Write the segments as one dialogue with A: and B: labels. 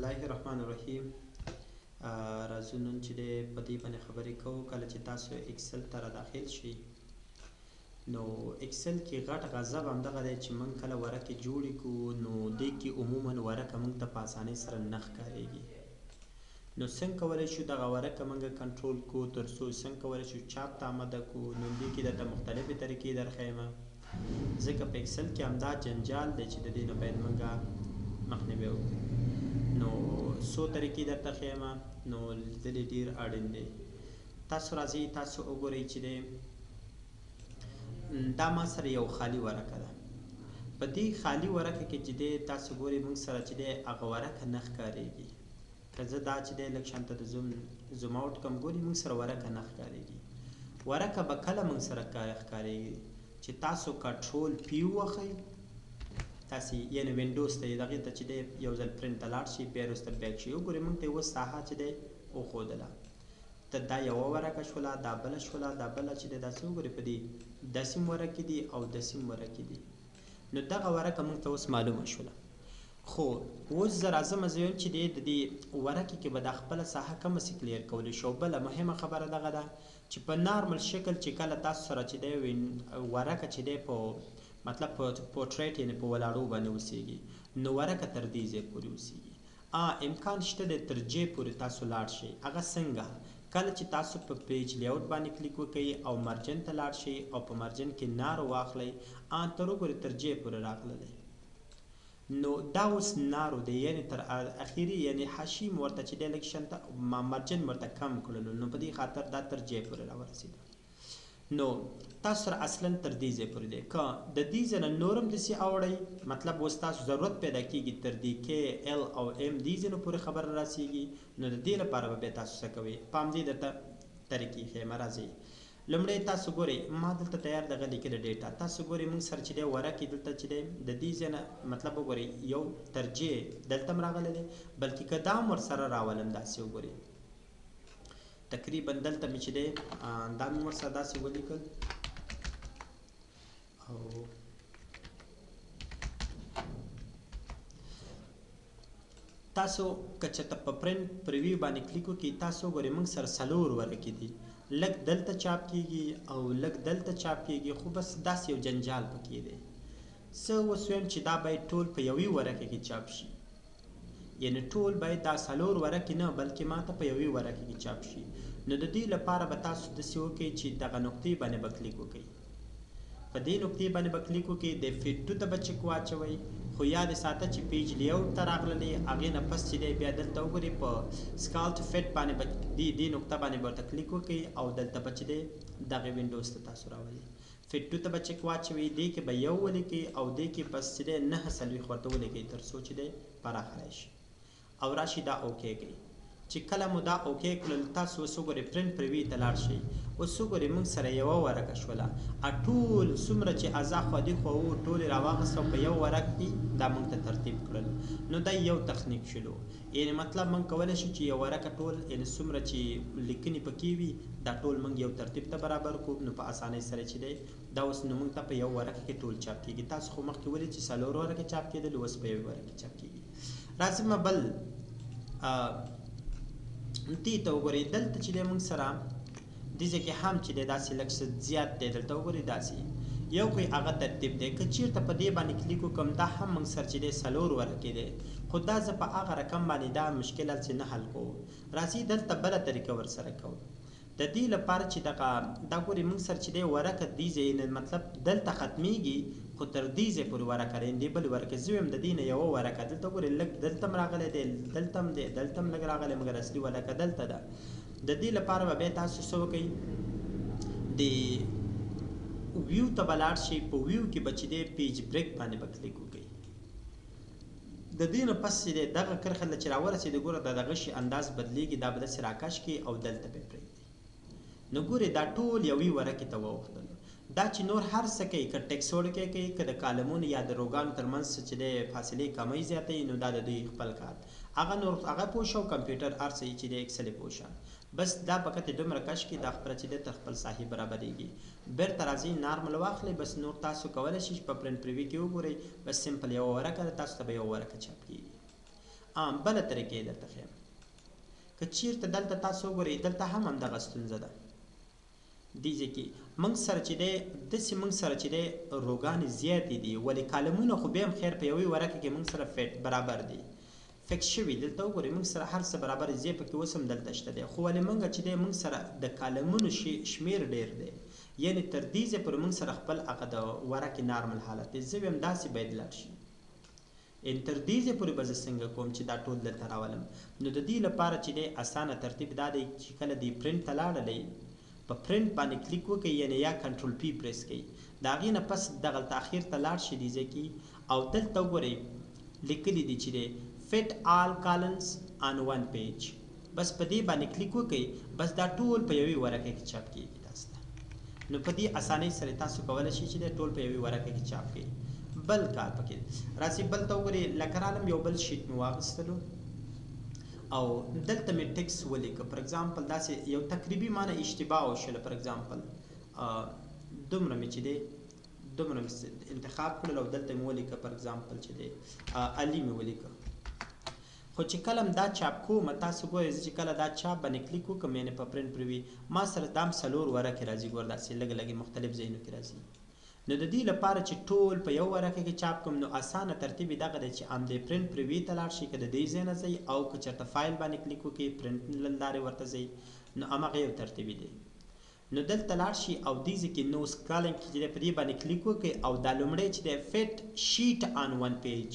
A: الله الرحمن الرحیم. راځو نن چې د په دې باندې خبرې کوو. کله چې تاسو اکسل ته را داخل شئ نو اکسل کې غټ غضب همدغه دی چې موږ کله ورقې جوړې کړو نو دې کې عموما ورقه موږ ته په اسانۍ سره نه ښکارېږي. نو څنګه کولی شو دغه ورقه موږ کنټرول کړو، تر څو څنګه کولی شو چاپ ته آماده کړو. نو دې کې درته مختلفې طریقې درښیمه، ځکه په اکسل کې همدا جنجال دی چې د دې نه باید موږ مخنیوی وکړو. نو څو طریقې درته ښیمه، نو لیدل یې ډېر اړین دی. تاسو راځئ، تاسو وګورئ چې دی دا ما سره یو خالي ورقه ده. په دې خالي ورقه کې چې دی تاسو ګورئ موږ سره چې دی هغه ورقه نه ښکارېږي. که زه دا چې دی لږ شانته د زوم آوټ کړم، ګورئ موږ سره ورقه نه ښکارېږي. ورقه به کله موږ سره ښکارېږي چې تاسو کنټرول پی ووهئ، تاسې یعنې وینډوز ته یې دغې ته چې دی یو ځل پرنټ ته لاړ شي، بیا وروسته بیک شي. وګورئ موږ ته یې اوس ساحه چې دی وښودله. ته دا یوه ورقه شوله، دا بله شوله، دا بله چې دی داسې وګورئ په دې دسیم ورقې دي او دسیم ورقې دي. نو دغه ورقه موږ ته اوس معلومه شوله. خو اوس زه راځم زه وایم چې دی د دې ورقې کې به دا خپله ساحه کمسې کلیر کولی شو. بله مهمه خبره دغه ده چې په نارمل شکل چې کله تاسو سره چې دی ورقه چې دی په مطلب په پورټریټ یعنې په ولاړو باندې اوسېږي، نو ورقه تر دې ځای پورې اوسېږي. امکان شته دی تر جې پورې تاسو لاړ شئ. هغه څنګه؟ کله چې تاسو په پیج لیاوټ باندې کلیک وکئ او مرجن ته لاړ شئ او په مرجن کې نارو واخلئ، تر وګورئ تر جې پورې راغلی. نو دا اوس نارو دی، یعنې تر اخري یعنې حاشیې مو ورته چې دی لږ شانته مرجن ورته کم کړلو، نو په دې خاطر دا تر جې پورې راورسېده. نو تاسو سره اصلا تر دې ځای پورې دی. که د دې ځای نه نور هم داسې اوړئ، مطلب اوس تاسو ضرورت پیدا کېږي تر دې کې ال او ام دې ځایونو پورې خبره راسېږي، نو د دې لپاره به بیا تاسو څه کوئ؟ په همدې درته طریقې ښیم. راځئ لومړی تاسو ګورئ ما دلته تیار دغه لیکلې ډیټا. تاسو ګورئ موږ سره چې دی ورقې دلته چې دی د دې ځای نه مطلب وګورئ یو تر جې دلته هم راغلی دی، بلکې که دا هم ورسره راولم داسې وګورئ تقریبا دلته مې چې دی دا مې ورسره داسې ولیکل او تاسو که چېرته په پرنټ پریویو باندې کلیک وکړئ، تاسو وګورئ موږ سره څلور ورقې دي، لږ دلته چاپ کېږي او لږ دلته چاپ کېږي، خو بس داسې یو جنجال پکې دی. زه اوس وایم چې دا باید ټول په یوې ورقې کې چاپ شي، یعنې ټول باید دا څلور ورقې نه بلکې ماته په یوې ورقې کې چاپ شي. نو د دې لپاره به تاسو داسې وکړئ چې دغه نقطې باندې به کلیک وکړئ. په دې نقطې باندې به کلیک وکړئ، د فیټ ټو ته به چک واچوئ، خو یاد ساته چې پیج لیاوټ ته راغللی، هغې نه پس چې دی بیا دلته وګورئ په سکالټ فیټ باندې به دې نقطه باندې به ورته کلیک وکړئ او دلته به چې دی دغې وینډوز ته تاسو راولئ. فیټ ټو ته به چک واچوئ، دې کې به یو ولیکئ او دې کې بس چې دی 9 ورته ولیکئ تر څو چې دی پراخه راشي او راشي دا اوکې کړئ. چې کله مو دا اوکې کړل، تاسو اوس وګورئ پرنټ پریوي ته لاړ شئ. اوس وګورئ موږ سره یوه ورقه شوله، ټول څومره چې اعضا خوادي خوا وو ټول یې راواخیستو په یو ورق کې دا موږ ته ترتیب کړل. نو دا یو تخنیک شلو، یعنې مطلب موږ کولی شو چې یو ورقه ټول یعنې څومره چې لیکنې پکې وي دا ټول موږ یو ترتیب ته برابر کړو، نو په اسانۍ سره چې دی دا اوس نو موږ ته په یو ورقه کې ټول چاپ کېږي. تاسو خو مخکې ولید چې څلور ورقې چاپ کېدل، اوس په یوې ورقې چاپ کېږي. راځم بل دې ته وګورئ، دلته چې دی موږ سره دې ځای کې هم چې دی داسې لږ څه زیات دی، دلته وګورئ داسې یو کوئی هغه ترتیب دی. که چېرته په دې باندې کلیک وکړم دا هم موږ سره چې دی څلور ورقې دی، خو دا زه په هغه رقم باندې دا مشکل هلسې نه حل کوو. راځئ دلته بله طریقه ورسره کوو. د دې لپاره چې دا ګورئ موږ سره چې دی ورقه دې ځای مطلب دلته ختمیږي، خو تر دې ځای پورې ورقه دی، دې بلې ورقې زه وایم د دې نه یوه ورقه دلته وګورئ لږ دلته هم راغلی دی، دلته هم دی، دلته هم لږ راغلی، مګر اصلي ورقه دلته ده. د دې لپاره به بیا تاسو څه وکئ، د ویو ته به لاړ شئ. په ویو کې به چې دی پیج بریک باندې به کلیک وکئ. د دې نه پس چې دی دغه کرښه چې راورسېده ګوره د دغه شي انداز بدلیږي، دا به داسې راکش کړي او دلته به یې پرېږدئ. نو ګورئ دا ټول یوې ورقې ته واوښتل. دا چې نور هر څه کوي، که ټکس وړکی کوي، که د کالمونو یا د روګانو ترمنځ چې دی فاصلې کمۍ زیاتوي، نو دا د دوی خپل کار هغه نور هغه پوه شه او کمپیوټر هر څه چې دی اکسل یې پوه شه، بس دا فقط یې دومره کش کړي دا خپله چې دی تر خپل ساحې برابرېږي. بیرته راځئ نارمل واخلئ، بس نور تاسو کولی شئ چې په پرنټ پریوي کې وګورئ، بس سمپل یوه ورقه ده، تاسو ته به یوه ورقه چاپ کېږي. بله طریقې درته ښیم که چیرته دلته تاسو وګورئ دلته هم همدغه ستونزه ده دې ځای کې موږ سره چې دی داسې موږ سره چې دی روګانې زیاتې دي ولې کالمونه خو بیا هم خیر په یوې ورقه کې موږ سره فیټ برابر دي فکس شوي دلته وګورئ موږ سره هر څه برابر زی پکې اوس هم دلته شته دی خو ولې موږ چې دی موږ سره د کالمونو شمیر ډیر دی یعنې تر دې ځای پورې موږ سره خپل هغه د ورقې نارمل حالت دی زه هم داسې باید لاړ شي ان تر دې ځای پورې به زه څنګه کوم چې دا ټول دلته راولم نو د دې لپاره چې دی اسانه ترتیب دا دی چې کله دې پرنټ ته لاړلی په پرنټ باندې کلیک وکړئ یعنې یا کنټرول پی پریس کړئ د هغې نه پس دغلته اخر ته لاړ شي دې ځای کې او دلته وګورئ لیکلي دي چې دی fit all columns on one page بس په دې باندې کلیک وکړئ بس دا ټول په یوې ورقه کې چاپ کیږي تاسو ته نو په دې اسانۍ سره تاسو کولی شئ چې ټول په یوې ورقه کې چاپ کړئ بل کار پکې راځي بل ته وګورئ لکه رالم یو بل شیټ مې واخیستلو او دلته مې ټکس ولیکه فار ایگزامپل داسې یو تقریبي معنی اشتباه وشوله فار ایگزامپل دومره مې چې دی دومره انتخاب کړل او دلته مې ولیکه فار ایگزامپل چې دی علي مې ولیکه خو چې کله دا چاپ کوم تاسو ګورئ چې کله دا چاپ باندې کلیک وکړم یعنې په پرنټ پروي ما سره دام 4 ورقې راځي ګور داسې لږ لږې مختلف ځایونو کې راځي نو د دې لپاره چې ټول په یو ورقه کې چاپ کوم نو اسانه ترتیب دغه دی چې ام دې پرنټ پروي ته لاړ شي که د دې ځای نه ځئ او که چېرته فایل باندې کلیک وکړئ پرنټ له لارې ورته ځئ نو هماغه یو ترتیبي دی نو دلته لاړ شي او دې ځای کې نو سکرالینګ کې چې دی په دې باندې کلیک وکړئ او دا لومړی چې دی فټ شیټ آن ون پیج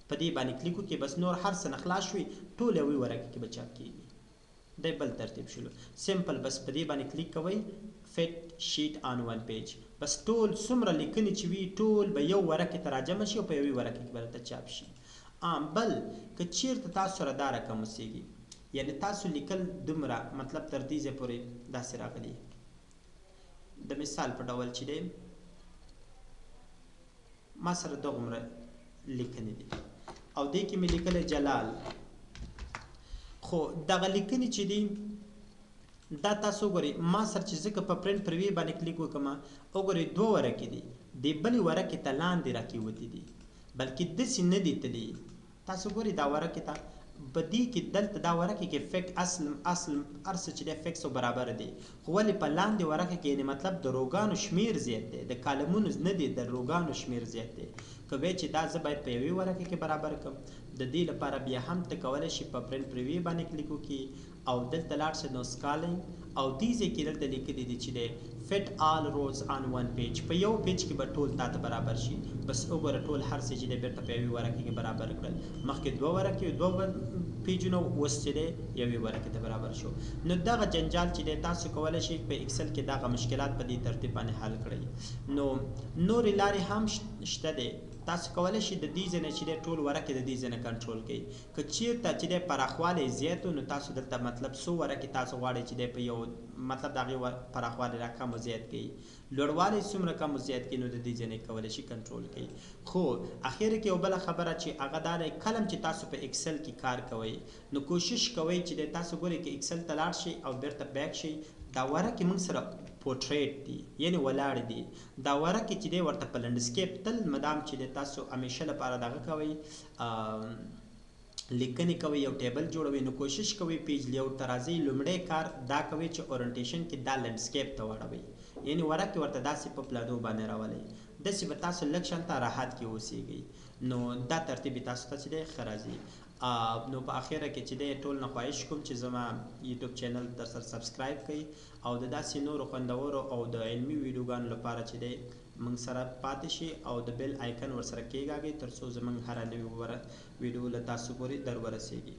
A: په دې باندې کلیک وکړئ بس نور هر څه نه خلاص شوي ټول یوې ورقې کې به چاپ کېږي دی بل ترتیب شلو سمپل بس په دې باندې کلیک کوئ فټ شیټ آن ون پیج بس ټول څومره لیکنې چې وي ټول به یو ورقې ته راجمع شي او په یوې ورقې کې به درته چاپ شي بل که چیرته تاسو سره دا رقم اوسېږي یعنې تاسو لیکل دومره مطلب تر دې ځای پورې داسې راغلي د مثال په ډول چې دی ما سره دغومره لیکنې دي او دې کې مې لیکلی جلال خو دغه لیکنې چې دي دا تاسو وګورئ ما سره چې ځکه په پرنټ پروي باندې کلیک وکړم وګورئ 2 ورقې دي دې بلې ورقې ته لاندې راکېوتې دي بلکې داسې نه دي تللي تاسو ګورئ دا ورقې ته په دې کې دلته دا ورقې کې فیک اصل هر څه چې دی فیکس او برابر دی خو ولې په لاندې ورقې کې یعنې مطلب د روګانو شمیر زیات دی د کالمونو نه دی د روګانو شمیر زیات دی که وایي چې دا زه باید په یوې ورقې کې برابر کړم د دې لپاره بیا هم ته کولی شي په پرنټ پروي باندې کلیک وکړي او دلته لاړ شي نو سکالینګ او دې ځای کې دلته لیکلي دي چې دی فټ آل روز آن ون پیج په یو پیج کې به ټول تا ته برابر شي بس وګوره ټول هر څه چې دی بېرته په یوې ورقې کې برابر کړل مخکې 2 ورقې 2 پیجونه اوس چې دی یوې ورقې ته برابر شو نو دغه جنجال چې دی تاسو کولی شئ په اکسل کې دغه مشکلات په دې ترتیب باندې حل کړئ نو نورې لارې هم شته دی تاسو کولی شئ د دې ځای نه چې دی ټول ورقې د دې ځای نه کنټرول کړئ که چیرته چې دی پراخوالی زیات نو تاسو دلته مطلب څو ورقې تاسو غواړئ چې دی په یو مطلب د هغې پراخوالی را کم و زیات کړئ لوړوالی څومره کم و زیات کړئ نو د دې ځای نه کولی شئ کنټرول کړئ خو اخر کې یو بله خبره چې هغه دا دی کله چې تاسو په اکسل کې کار کوئ نو کوشش کوئ چې دی تاسو ګورئ که اکسل ته لاړ شئ او بیرته بیک شئ دا ورقې موږ سره پورټریټ دي یعنې ولاړ دي دا ورقې چې دی ورته په لنډسکیپ تل مدام چې دی تاسو همیشه لپاره دغه کوئ لیکنې کوئ یو ټیبل جوړوئ نو کوشش کوئ پیج لیاوټ ته راځئ لومړی کار دا کوئ چې اورینټیشن کې دا لنډسکیپ ته واړوئ یعنې ورقې ورته داسې په پلانو باندې راولئ داسې به تاسو لږ شانته راحت کې اوسیږئ نو دا ترتیب تاسو ته چې دی ښه راځي نو په اخره کې چې دی ټول نه خواهش کوم چې زما یوټیوب چینل در سره سبسکرایب کړئ او د داسې نورو خوندورو او د علمي ویډیوګانو لپاره چې دی موږ سره پاتې شي او د بیل آیکن ورسره کېږاږئ تر څو زموږ هره نوې ویډیو له تاسو پورې در ورسیږي